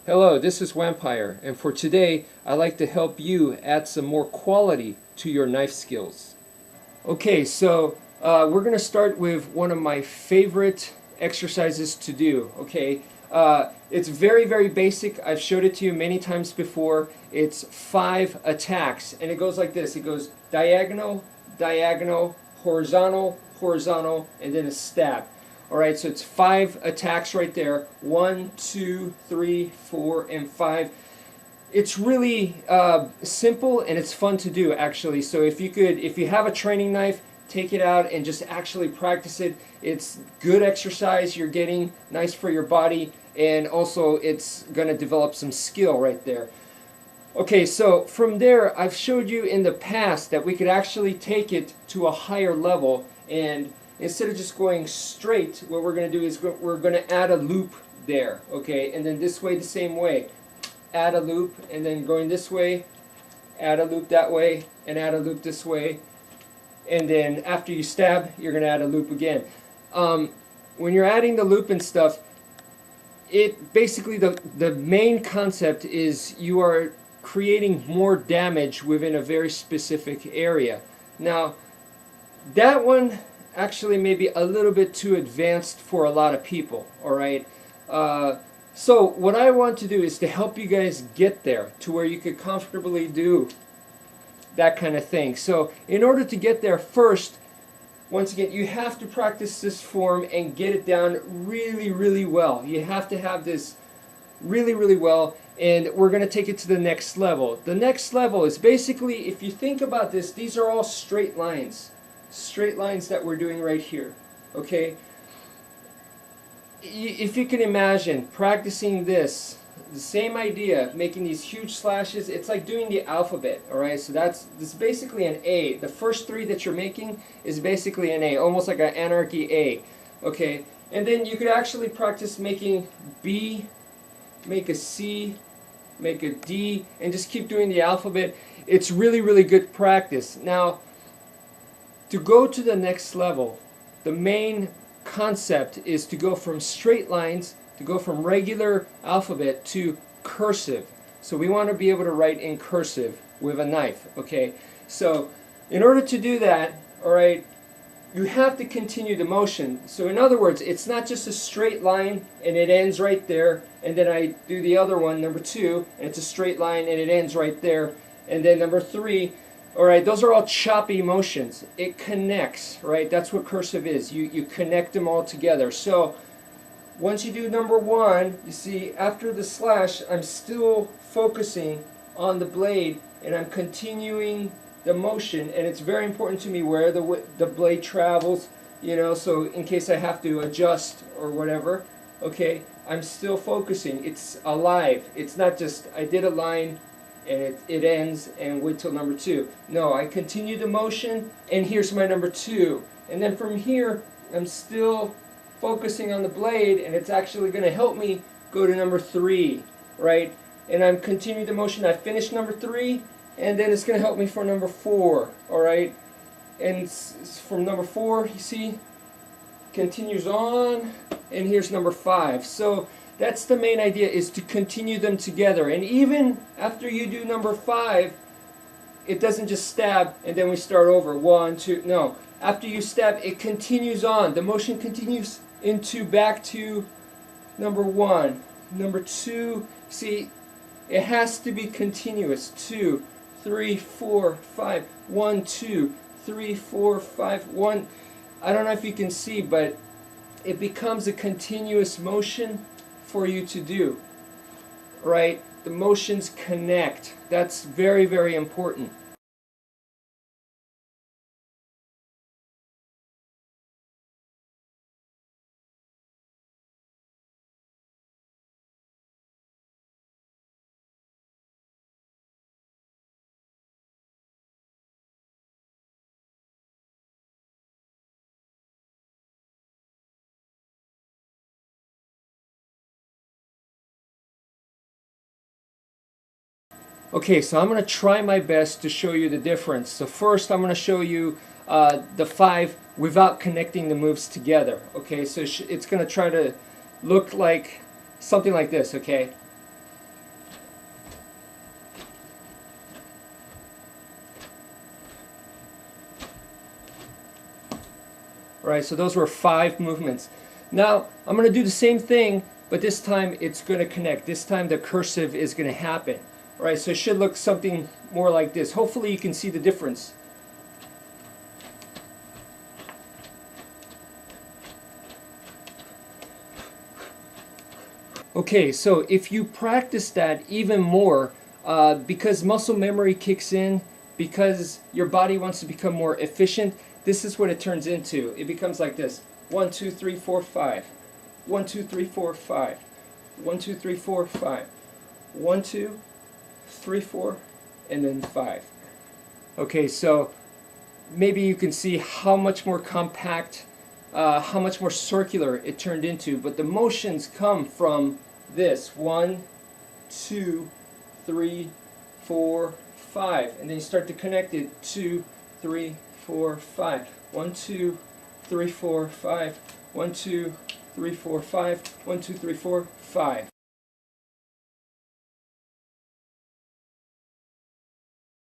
Hello, this is Wampire, and for today, I'd like to help you add some more quality to your knife skills. Okay, so we're going to start with one of my favorite exercises to do, okay? It's very, very basic. I've showed it to you many times before. It's 5 attacks, and it goes like this. It goes diagonal, diagonal, horizontal, horizontal, and then a stab. All right, so it's 5 attacks right there. 1, 2, 3, 4, and 5. It's really simple and it's fun to do actually. So if you have a training knife, take it out and just actually practice it. It's good exercise you're getting, nice for your body, and also it's going to develop some skill right there. Okay, so from there, I've showed you in the past that we could actually take it to a higher level, and instead of just going straight, what we're going to do is we're going to add a loop there, okay? And then this way the same way. Add a loop, and then going this way, add a loop that way, and add a loop this way. And then after you stab, you're going to add a loop again. When you're adding the loop and stuff, it basically, the main concept is you are creating more damage within a very specific area. Now, that one actually may be a little bit too advanced for a lot of people, all right? So what I want to do is to help you guys get there to where you could comfortably do that kind of thing. So in order to get there first, once again, you have to practice this form and get it down really, really well. You have to have this really, really well, and we're going to take it to the next level. The next level is basically, if you think about this, these are all straight lines that we're doing right here, okay? If you can imagine practicing this, the same idea, making these huge slashes, it's like doing the alphabet, all right? So this is basically an A. The first 3 that you're making is basically an A, almost like an anarchy A, okay? And then you could actually practice making B, make a C, make a D, and just keep doing the alphabet. It's really, really good practice. Now, to go to the next level, the main concept is to go from straight lines, to go from regular alphabet to cursive. So we want to be able to write in cursive with a knife, okay? So in order to do that, all right, you have to continue the motion. So in other words, it's not just a straight line and it ends right there, and then I do the other one, number 2, and it's a straight line and it ends right there, and then number 3, all right, those are all choppy motions. It connects, right? That's what cursive is. You connect them all together. So once you do number 1, you see after the slash, I'm still focusing on the blade and I'm continuing the motion, and it's very important to me where the blade travels, you know, so in case I have to adjust or whatever, okay, I'm still focusing. It's alive. It's not just I did a line and it ends and wait till number 2. No, I continue the motion and here's my number 2. And then from here, I'm still focusing on the blade, and it's actually going to help me go to number 3, right? And I'm continuing the motion. I finished number 3, and then it's going to help me for number 4, all right? And it's from number 4, you see, continues on, and here's number 5. So that's the main idea, is to continue them together. And even after you do number 5, it doesn't just stab and then we start over. 1, 2, no. After you stab, it continues on. The motion continues into back to number 1. Number 2, see, it has to be continuous. 2, 3, 4, 5. 1, 2, 3, 4, 5. 1. I don't know if you can see, but it becomes a continuous motion for you to do, right? The motions connect. That's very, very important. Okay, so I'm going to try my best to show you the difference. So first I'm going to show you the 5 without connecting the moves together. Okay, so it's going to try to look like something like this, okay? Alright, so those were 5 movements. Now I'm going to do the same thing, but this time it's going to connect. This time the cursive is going to happen. Alright, so it should look something more like this. Hopefully you can see the difference. Okay, so if you practice that even more, because muscle memory kicks in, because your body wants to become more efficient, this is what it turns into. It becomes like this. 1, 2, 3, 4, 5. 1, 2, 3, 4, 5. 1, 2, 3, 4, 5. 1, 2, 3, 4, and then 5. Okay, so maybe you can see how much more compact, how much more circular it turned into, but the motions come from this. 1, 2, 3, 4, 5, and then you start to connect it. 2, 3, 4, 5. 1, 2, 3, 4, 5. 1, 2, 3, 4, 5. 1, 2, 3, 4, 5.